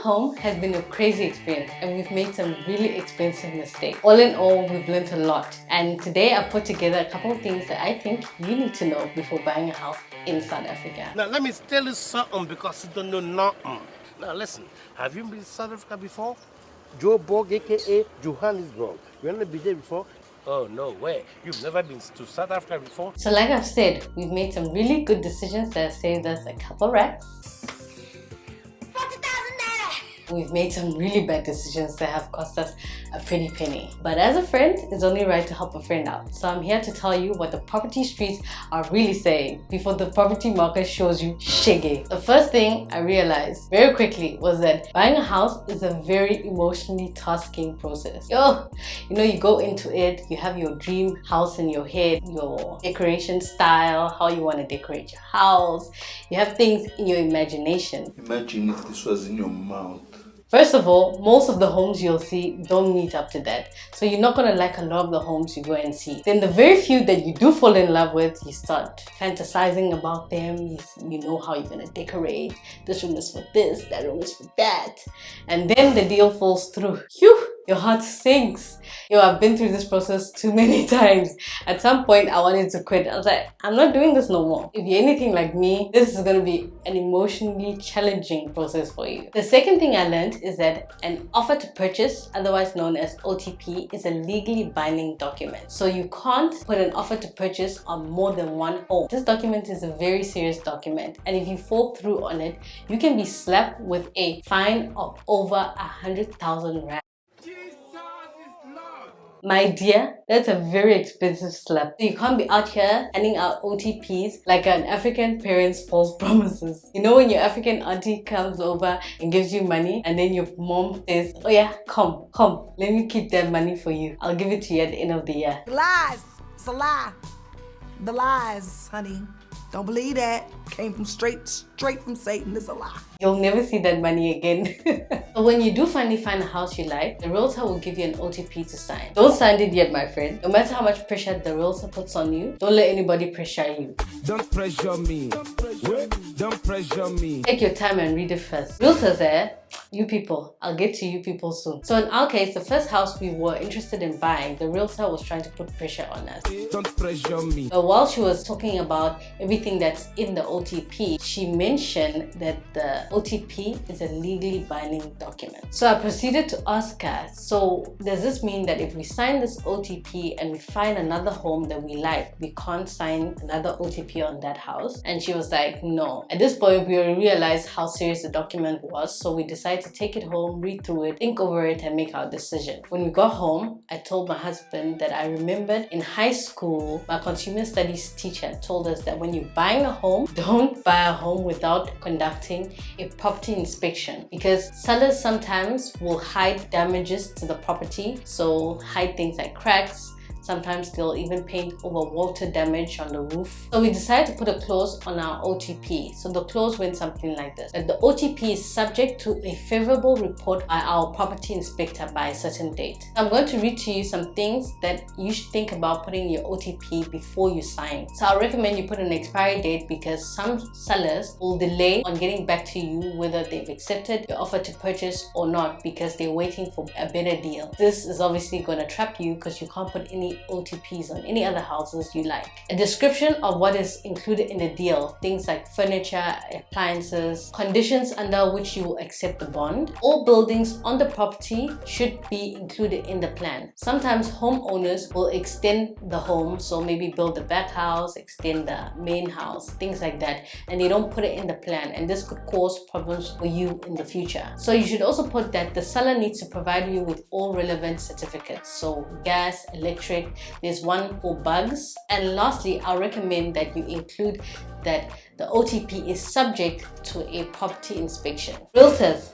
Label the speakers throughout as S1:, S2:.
S1: home has been a crazy experience and we've made some really expensive mistakes. All in all, we've learned a lot. And today I put together a couple of things that I think you need to know before buying a house in South Africa.
S2: Now let me tell you something because you don't know nothing. Now listen, have you been to South Africa before? Joburg, aka Johannesburg. You never been there before? Oh, no way. You've never been to South Africa before?
S1: So like I've said, we've made some really good decisions that have saved us a couple racks. We've made some really bad decisions that have cost us a pretty penny. But as a friend, it's only right to help a friend out. So I'm here to tell you what the property streets are really saying before the property market shows you shiggy. The first thing I realized very quickly was that buying a house is a very emotionally tasking process. You go into it, you have your dream house in your head, your decoration style, how you want to decorate your house. You have things in your imagination.
S3: Imagine if this was in your mouth.
S1: Fantasizing First of all, most of the homes you'll see don't meet up to that. So you're not gonna like a lot of the homes you go and see. Then the very few that you do fall in love with, you start fantasizing about them. You know how you're gonna decorate. This room is for this, that room is for that. And then the deal falls through. Phew! Your heart sinks. I've been through this process too many times. At some point, I wanted to quit. I was like, I'm not doing this no more. If you're anything like me, this is going to be an emotionally challenging process for you. The second thing I learned is that an offer to purchase, otherwise known as OTP, is a legally binding document. So you can't put an offer to purchase on more than one home. This document is a very serious document, and if you fall through on it, you can be slapped with a fine of over 100,000 rand. My dear, that's a very expensive slap. You can't be out here handing out OTPs like an African parent's false promises. You know when your African auntie comes over and gives you money and then your mom says, oh yeah, come, let me keep that money for you. I'll give it to you at the end of the year.
S4: Lies! It's a lie. The lies, honey. Don't believe that. Came from straight from Satan. It's a lie.
S1: You'll never see that money again. So when you do finally find a house you like, the realtor will give you an OTP to sign. Don't sign it yet, my friend. No matter how much pressure the realtor puts on you, don't let anybody pressure you.
S5: Don't pressure me. Don't pressure me.
S1: Take your time and read it first. Realtors, you people. I'll get to you people soon. So in our case, the first house we were interested in buying, the realtor was trying to put pressure on us.
S5: Don't pressure me.
S1: But while she was talking about everything that's in the OTP, she mentioned that the OTP is a legally binding document. So I proceeded to ask her, so does this mean that if we sign this OTP and we find another home that we like, we can't sign another OTP on that house? And she was like, no. At this point, we realized how serious the document was, so we decided to take it home, read through it, think over it, and make our decision. When we got home, I told my husband that I remembered in high school, my consumer studies teacher told us that when you're buying a home, don't buy a home without conducting a property inspection, because sellers sometimes will hide damages to the property, so hide things like cracks. Sometimes they'll even paint over water damage on the roof. So we decided to put a clause on our OTP. So the clause went something like this: that the OTP is subject to a favorable report by our property inspector by a certain date. I'm going to read to you some things that you should think about putting in your OTP before you sign. So I recommend you put an expiry date, because some sellers will delay on getting back to you whether they've accepted your offer to purchase or not, because they're waiting for a better deal. This is obviously going to trap you because you can't put any OTPs on any other houses you like. A description of what is included in the deal, things like furniture, appliances, conditions under which you will accept the bond. All buildings on the property should be included in the plan. Sometimes homeowners will extend the home, so maybe build the back house, extend the main house, things like that, and they don't put it in the plan, and this could cause problems for you in the future. So you should also put that the seller needs to provide you with all relevant certificates, so gas, electric, there's one for bugs. And lastly, I'll recommend that you include that the OTP is subject to a property inspection. Realtors.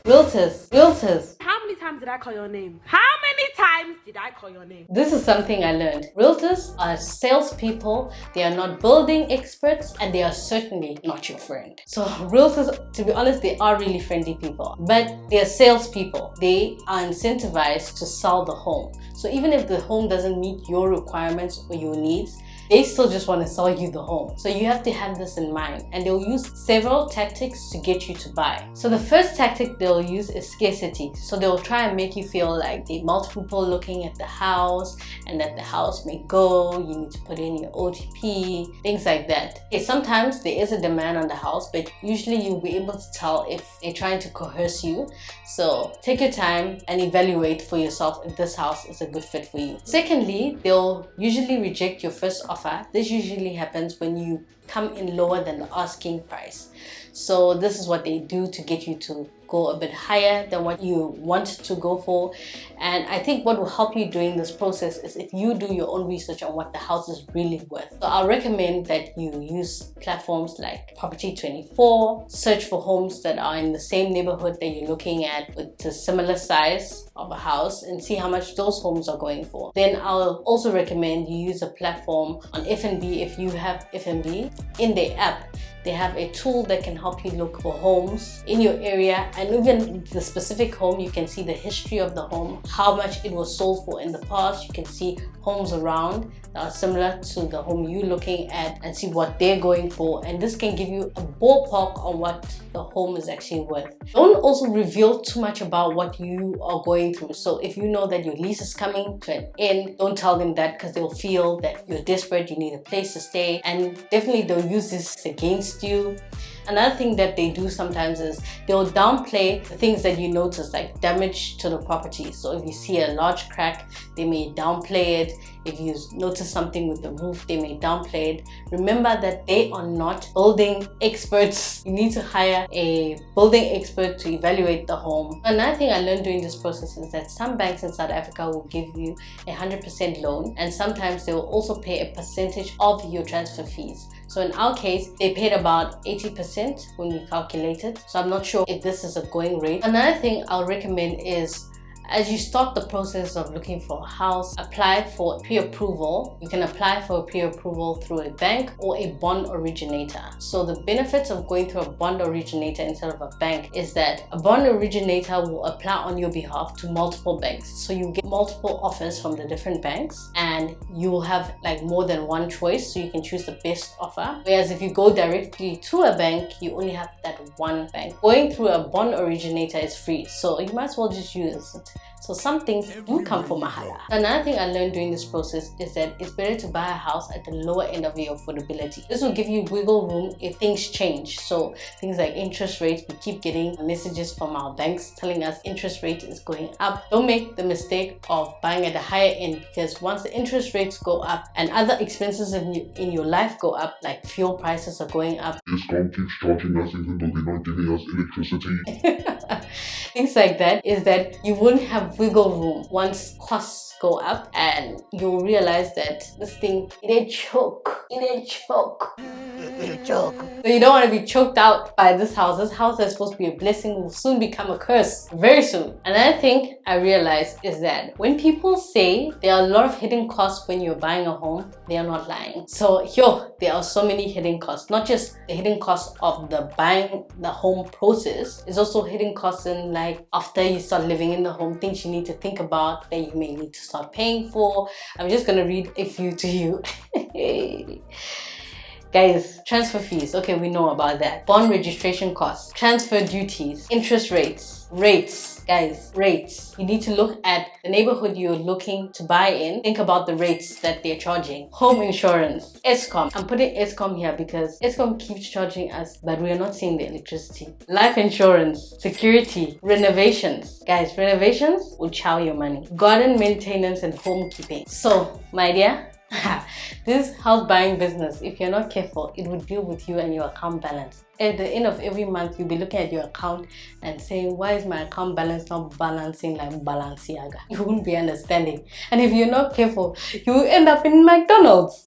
S6: How many times did I call your name? How many times did I call your name?
S1: This is something I learned. Realtors are salespeople. They are not building experts, and they are certainly not your friend. So realtors, to be honest, they are really friendly people, but they are salespeople. They are incentivized to sell the home. So even if the home doesn't meet your requirements or your needs, they still just want to sell you the home. So you have to have this in mind, and they'll use several tactics to get you to buy. So the first tactic they'll use is scarcity. So they'll try and make you feel like there are multiple people looking at the house and that the house may go, you need to put in your OTP, things like that. Okay, sometimes there is a demand on the house, but usually you'll be able to tell if they're trying to coerce you. So take your time and evaluate for yourself if this house is a good fit for you. Secondly, they'll usually reject your first offer. This usually happens when you come in lower than the asking price. So this is what they do to get you to go a bit higher than what you want to go for. And I think what will help you during this process is if you do your own research on what the house is really worth. So I'll recommend that you use platforms like Property24, search for homes that are in the same neighborhood that you're looking at with a similar size of a house and see how much those homes are going for. Then I'll also recommend you use a platform on F&B if you have F&B. In their app, they have a tool that can help you look for homes in your area, and even the specific home, you can see the history of the home, how much it was sold for in the past. You can see homes around that are similar to the home you're looking at and see what they're going for, and this can give you a ballpark on what the home is actually worth. Don't also reveal too much about what you are going through. So if you know that your lease is coming to an end, don't tell them that, because they'll feel that you're desperate, you need a place to stay, and definitely they'll use this against you. Another thing that they do sometimes is they'll downplay the things that you notice, like damage to the property. So if you see a large crack, they may downplay it. If you notice something with the roof, they may downplay it. Remember that they are not building experts. You need to hire a building expert to evaluate the home. Another thing I learned during this process is that some banks in South Africa will give you a 100% loan, and sometimes they will also pay a percentage of your transfer fees. So in our case, they paid about 80% when we calculated. So I'm not sure if this is a going rate. Another thing I'll recommend is, as you start the process of looking for a house, apply for pre-approval. You can apply for a pre-approval through a bank or a bond originator. So the benefits of going through a bond originator instead of a bank is that a bond originator will apply on your behalf to multiple banks. So you get multiple offers from the different banks, and you will have like more than one choice, so you can choose the best offer. Whereas if you go directly to a bank, you only have that one bank. Going through a bond originator is free, so you might as well just use it. So some things do come for mahala. Another thing I learned during this process is that it's better to buy a house at the lower end of your affordability. This will give you wiggle room if things change. So things like interest rates, we keep getting messages from our banks telling us interest rate is going up. Don't make the mistake of buying at the higher end, because once the interest rates go up and other expenses in your life go up, like fuel prices are going up.
S7: Discount keeps charging us even though they're not giving us electricity.
S1: Things like that, is that you won't have wiggle room once costs go up, and you'll realize that this thing, it ain't choke. So you don't want to be choked out by this house. This house that's supposed to be a blessing will soon become a curse, very soon. Another thing I realized is that when people say there are a lot of hidden costs when you're buying a home, they are not lying. So there are so many hidden costs, not just the hidden costs of the buying the home process. There's also hidden costs in, like, after you start living in the home, things you need to think about that you may need to start paying for. I'm just gonna read a few to you. Guys, transfer fees, okay, we know about that. Bond registration costs, transfer duties, interest rates, guys, rates. You need to look at the neighborhood you're looking to buy in. Think about the rates that they're charging. Home insurance, Eskom. I'm putting Eskom here because Eskom keeps charging us, but we are not seeing the electricity. Life insurance, security, renovations. Guys, renovations will chow your money. Garden maintenance and home keeping. So, my dear, this house buying business, if you're not careful, it will deal with you and your account balance. At the end of every month, you'll be looking at your account and saying, why is my account balance not balancing like Balenciaga? You won't be understanding. And if you're not careful, you will end up in McDonald's.